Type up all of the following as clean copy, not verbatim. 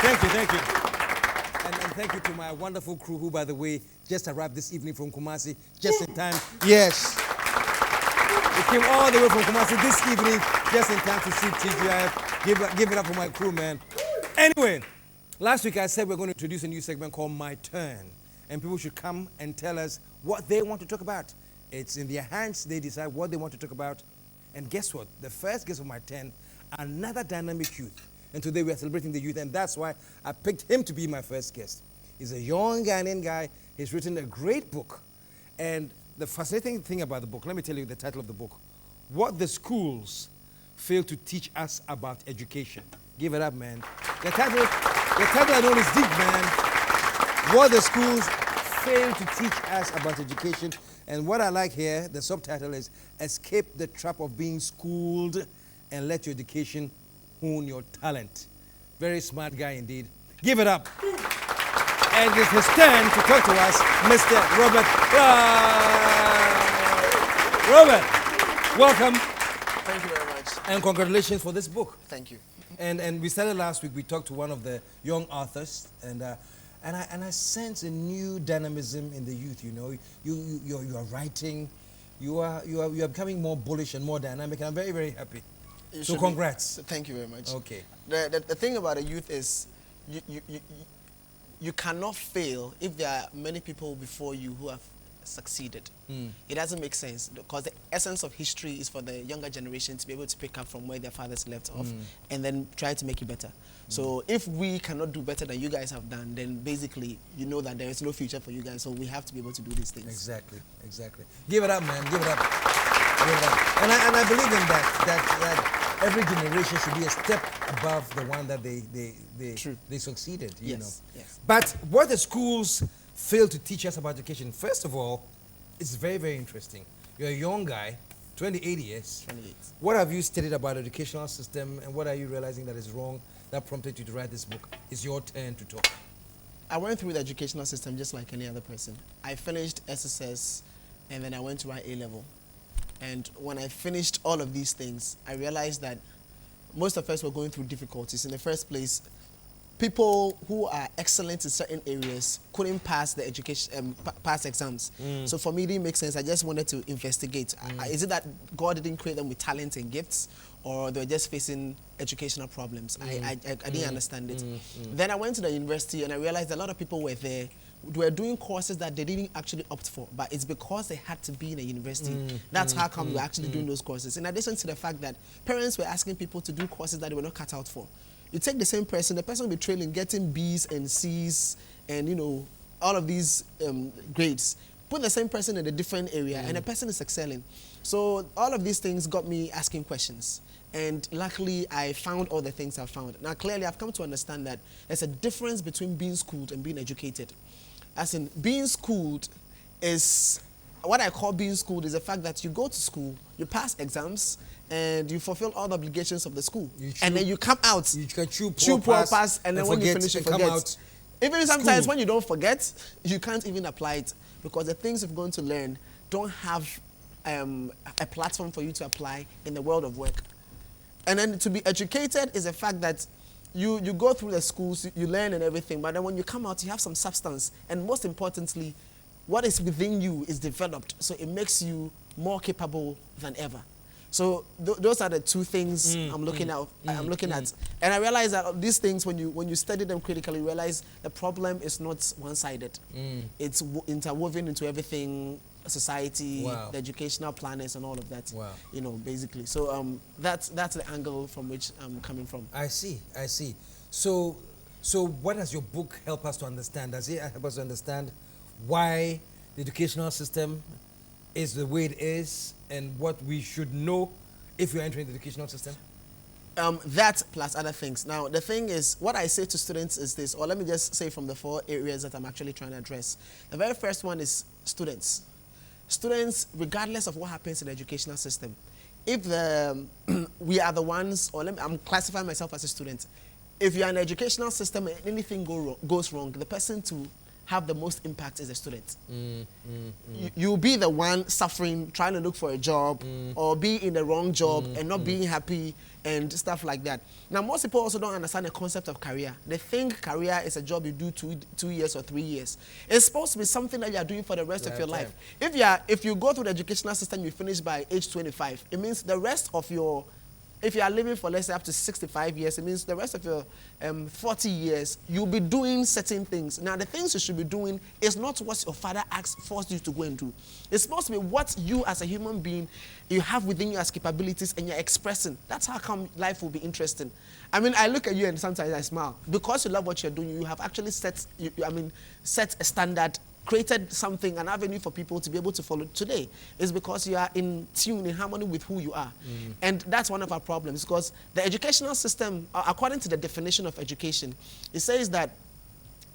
Thank you, thank you. And thank you to my wonderful crew who, by the way, just arrived this evening from Kumasi, just in time. Yes. They came all the way from Kumasi this evening, just in time to shoot TGIF. Give it up for my crew, man. Anyway, last week I said we're going to introduce a new segment called My Turn. And people should come and tell us what they want to talk about. It's in their hands. They decide what they want to talk about. And guess what? The first guest of My Turn, another dynamic youth. And today we are celebrating the youth, and that's why I picked him to be my first guest. He's a young Ghanaian guy. He's written a great book. And the fascinating thing about the book, let me tell you the title of the book, What the Schools Fail to Teach Us About Education. Give it up, man. The title alone is deep, man. What the schools fail to teach us about education. And what I like here, the subtitle is Escape the Trap of Being Schooled and Let Your Education Hone Your Talent. Very smart guy indeed. Give it up. And it's his turn to talk to us, Mr. Robert Klah. Robert, welcome. Thank you very much. And congratulations for this book. Thank you. And we started last week, we talked to one of the young authors, and I sense a new dynamism in the youth, you know. You are writing, you are becoming more bullish and more dynamic, and I'm very, very happy. So congrats. Thank you very much. Okay. The thing about a youth is you cannot fail if there are many people before you who have succeeded. It doesn't make sense because the essence of history is for the younger generation to be able to pick up from where their fathers left off and then try to make it better. So if we cannot do better than you guys have done, then basically you know that there is no future for you guys, so we have to be able to do these things. Exactly, exactly. Give it up, man, give it up. Give it up. And I believe in that every generation should be a step above the one that they succeeded, you know. Yes. But what the schools fail to teach us about education, first of all, it's very, very interesting. You're a young guy, 28 years. 28. What have you studied about the educational system, and what are you realizing that is wrong that prompted you to write this book? It's your turn to talk. I went through the educational system just like any other person. I finished SSS, and then I went to my A-level. And when I finished all of these things, I realized that most of us were going through difficulties. In the first place, people who are excellent in certain areas couldn't pass the education, pass exams. So for me, it didn't make sense. I just wanted to investigate. Is it that God didn't create them with talent and gifts, or they're just facing educational problems? I didn't understand it. Then I went to the university and I realized a lot of people were there. They were doing courses that they didn't actually opt for, but it's because they had to be in a university. That's how come we're actually doing those courses. In addition to the fact that parents were asking people to do courses that they were not cut out for. You take the same person, the person will be trailing, getting B's and C's and, you know, all of these grades. Put the same person in a different area and the person is excelling. So all of these things got me asking questions. And luckily, I found all the things I found. Now, clearly, I've come to understand that there's a difference between being schooled and being educated. As in, being schooled is, what I call being schooled is the fact that you go to school, you pass exams, and you fulfill all the obligations of the school. And then you come out, you can chew poor pass, and then when you finish, you forget. Come out even sometimes when you don't forget, you can't even apply it because the things you're going to learn don't have a platform for you to apply in the world of work. And then to be educated is the fact that you go through the schools, you learn and everything, but then when you come out, you have some substance. And most importantly, what is within you is developed, so it makes you more capable than ever. So those are the two things I'm looking at. And I realize that these things, when you study them critically, you realize the problem is not one-sided. It's interwoven into everything, society, the educational planners, and all of that. You know, basically. So that's the angle from which I'm coming from. I see. So what does your book help us to understand? Does it help us to understand why the educational system is the way it is, and what we should know if you're entering the educational system? That plus other things. Now, the thing is, what I say to students is this, or let me just say from the 4 areas that I'm actually trying to address. The very first one is students. Students, regardless of what happens in the educational system, if we are the ones, or I'm classifying myself as a student, if you're in the educational system and anything goes wrong, the person to have the most impact is the student. You'll be the one suffering, trying to look for a job, or be in the wrong job and not being happy and stuff like that. Now, most people also don't understand the concept of career. They think career is a job you do 2 years or 3 years. It's supposed to be something that you are doing for the rest of your life. If you go through the educational system, you finish by age 25, it means the rest of your, if you are living for, let's say, up to 65 years, it means the rest of your 40 years, you'll be doing certain things. Now, the things you should be doing is not what your father forced you to go and do. It's supposed to be what you as a human being, you have within you as capabilities and you're expressing. That's how come life will be interesting. I mean, I look at you and sometimes I smile. Because you love what you're doing, you have actually set a standard, created something, an avenue for people to be able to follow today. Is because you are in tune, in harmony with who you are. And that's one of our problems, because the educational system, according to the definition of education, it says that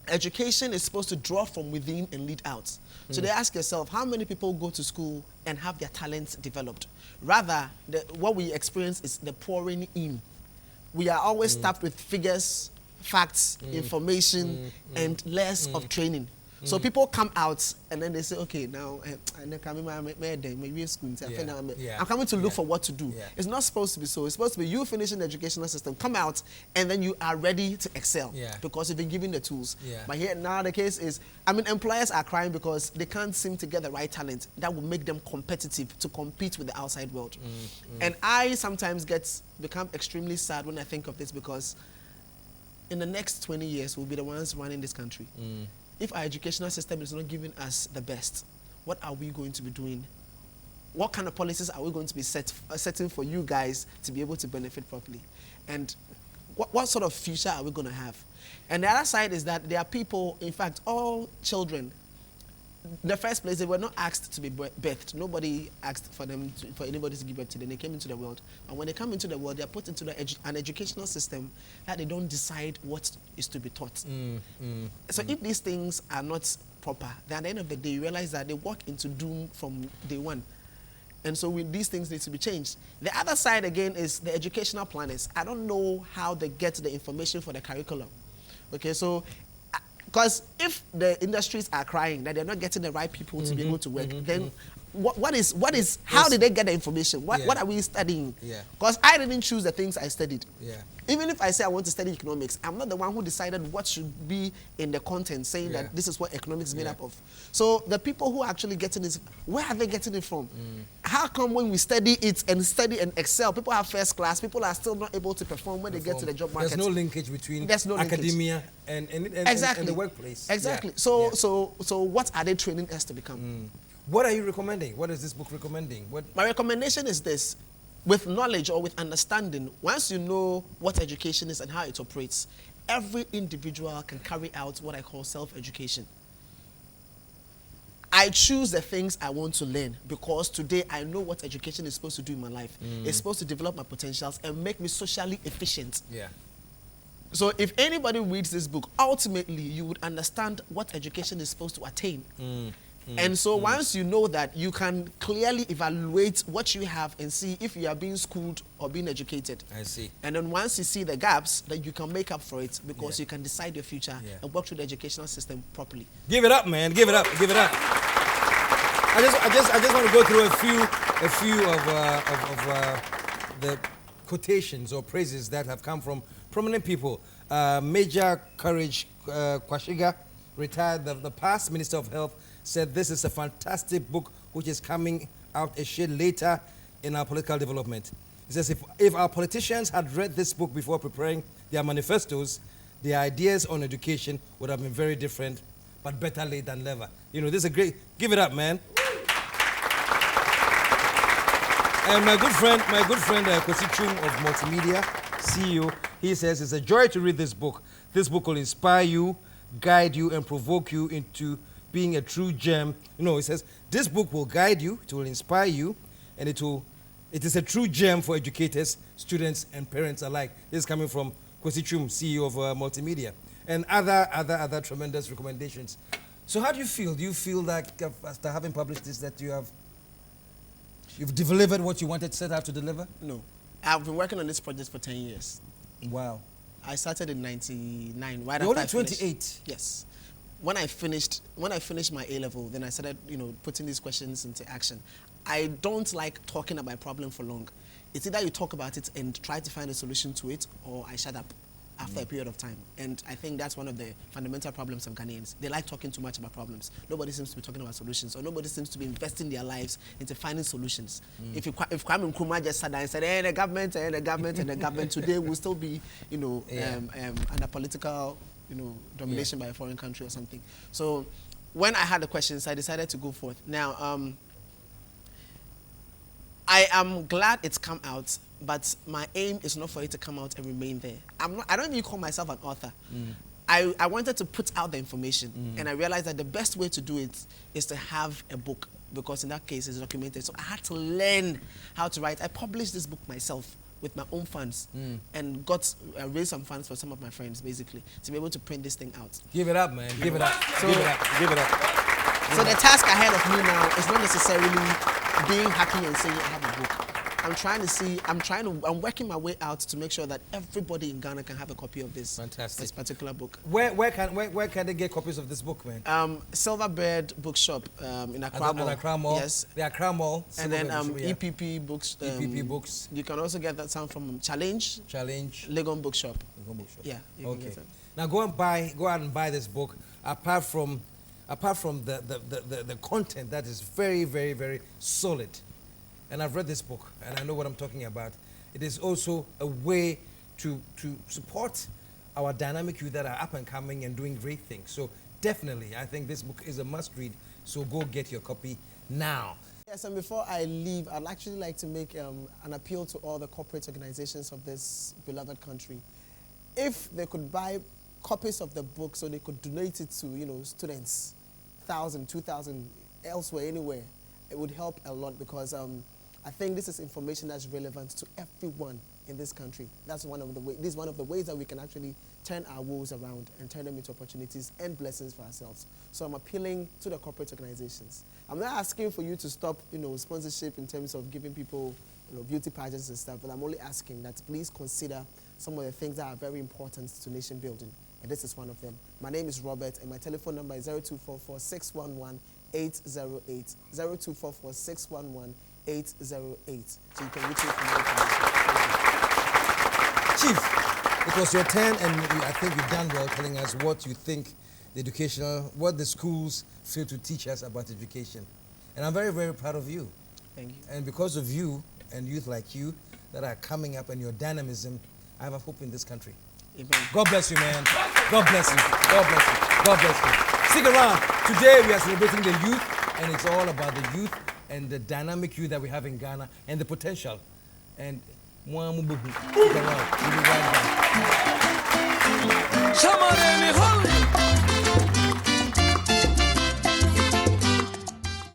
education is supposed to draw from within and lead out. So they ask yourself, how many people go to school and have their talents developed? Rather, what we experience is the pouring in. We are always tapped with figures, facts, information, and less of training. So people come out and then they say, okay, now I'm coming to look for what to do. It's not supposed to be so. It's supposed to be you finishing the educational system, come out, and then you are ready to excel because you've been given the tools. But here now the case is, I mean, employers are crying because they can't seem to get the right talent that will make them competitive to compete with the outside world. And I sometimes become extremely sad when I think of this, because in the next 20 years, we'll be the ones running this country. If our educational system is not giving us the best, what are we going to be doing? What kind of policies are we going to be setting for you guys to be able to benefit properly? And what sort of future are we going to have? And the other side is that there are people, in fact, all children, in the first place, they were not asked to be birthed. Nobody asked for anybody to give birth to them. They came into the world. And when they come into the world, they are put into an educational system that they don't decide what is to be taught. So if these things are not proper, then at the end of the day, you realize that they walk into doom from day one. And so these things need to be changed. The other side, again, is the educational planners. I don't know how they get the information for the curriculum. Okay, so because if the industries are crying that they're not getting the right people to be able to work, then how did they get the information? What are we studying? Because I didn't choose the things I studied. Even if I say I want to study economics, I'm not the one who decided what should be in the content, saying that this is what economics is made up of. So the people who are actually getting this, where are they getting it from? How come when we study it and excel, people have first class, people are still not able to perform when they get to the job market? There's no linkage between academia and the workplace. Exactly. So what are they training us to become? What are you recommending? What is this book recommending? My recommendation is this. With knowledge or with understanding, once you know what education is and how it operates, every individual can carry out what I call self-education. I choose the things I want to learn because today I know what education is supposed to do in my life. It's supposed to develop my potentials and make me socially efficient. So if anybody reads this book, ultimately you would understand what education is supposed to attain. And so once you know that, you can clearly evaluate what you have and see if you are being schooled or being educated. I see. And then once you see the gaps, then you can make up for it because you can decide your future and work through the educational system properly. Give it up, man. Give it up. Give it up. I just want to go through a few of the quotations or praises that have come from prominent people. Major Courage Kwashiga, retired, the past Minister of Health, said this is a fantastic book which is coming out a shade later in our political development. He says if our politicians had read this book before preparing their manifestos, their ideas on education would have been very different, but better late than never. You know, this is a great, give it up, man. And my good friend Kwesi Chum of Multimedia, CEO, he says it's a joy to read this book. This book will inspire you, guide you, and provoke you into being a true gem. You know, it says this book will guide you, it will inspire you, and it is a true gem for educators, students, and parents alike. This is coming from Kwesi Chum, CEO of Multimedia, and other tremendous recommendations. So how do you feel? Do you feel that after having published this that you've delivered what you wanted to set out to deliver? No. I've been working on this project for 10 years. Wow. I started in 99, right You're after only I finished. 28. Yes. when I finished my A level, then I started, putting these questions into action. I don't like talking about a problem for long. It's either you talk about it and try to find a solution to it, or I shut up after a period of time. And I think that's one of the fundamental problems of Ghanaians. They like talking too much about problems. Nobody seems to be talking about solutions, or nobody seems to be investing their lives into finding solutions. If Kwame Nkrumah just sat down and said, the government, the government, today will still be, under political, domination by a foreign country or something. So when I had the questions, I decided to go forth. Now, I am glad it's come out, but my aim is not for it to come out and remain there. I don't even call myself an author. I wanted to put out the information, and I realized that the best way to do it is to have a book, because in that case it's documented. So I had to learn how to write. I published this book myself with my own funds, and raised some funds for some of my friends, basically, to be able to print this thing out. Give it up, man. Give it up. So, give it up. Give it up. So the task ahead of me now is not necessarily being happy and saying I have a book. I'm working my way out to make sure that everybody in Ghana can have a copy of this. Fantastic. This particular book. Where can they get copies of this book, man? Silverbird Bookshop in Accra Mall. Accra Mall. Yes. The Accra Mall. And then EPP Books. EPP Books. You can also get that sound from Challenge. Legon Bookshop. Legon Bookshop. Yeah. Okay. Now go out and buy this book. Apart from the content that is very, very, very solid. And I've read this book, and I know what I'm talking about. It is also a way to support our dynamic youth that are up and coming and doing great things. So definitely, I think this book is a must-read. So go get your copy now. Yes, and before I leave, I'd actually like to make an appeal to all the corporate organizations of this beloved country. If they could buy copies of the book so they could donate it to, students, 1,000, 2,000, elsewhere, anywhere, it would help a lot, because I think this is information that's relevant to everyone in this country. That's one of the ways. This is one of the ways that we can actually turn our woes around and turn them into opportunities and blessings for ourselves. So I'm appealing to the corporate organizations. I'm not asking for you to stop, sponsorship in terms of giving people, beauty pageants and stuff, but I'm only asking that please consider some of the things that are very important to nation building, and this is one of them. My name is Robert, and my telephone number is 0244-611-808, 0244-611-808. So you can reach me for more information. Chief, it was your turn, and I think you've done well telling us what you think what the schools fail to teach us about education. And I'm very, very proud of you. Thank you. And because of you and youth like you that are coming up and your dynamism, I have a hope in this country. Amen. God bless you, man. God bless you. God bless you. God bless you. Stick around. Today we are celebrating the youth, and it's all about the youth and the dynamic youth that we have in Ghana and the potential. And stick around. We'll be right back.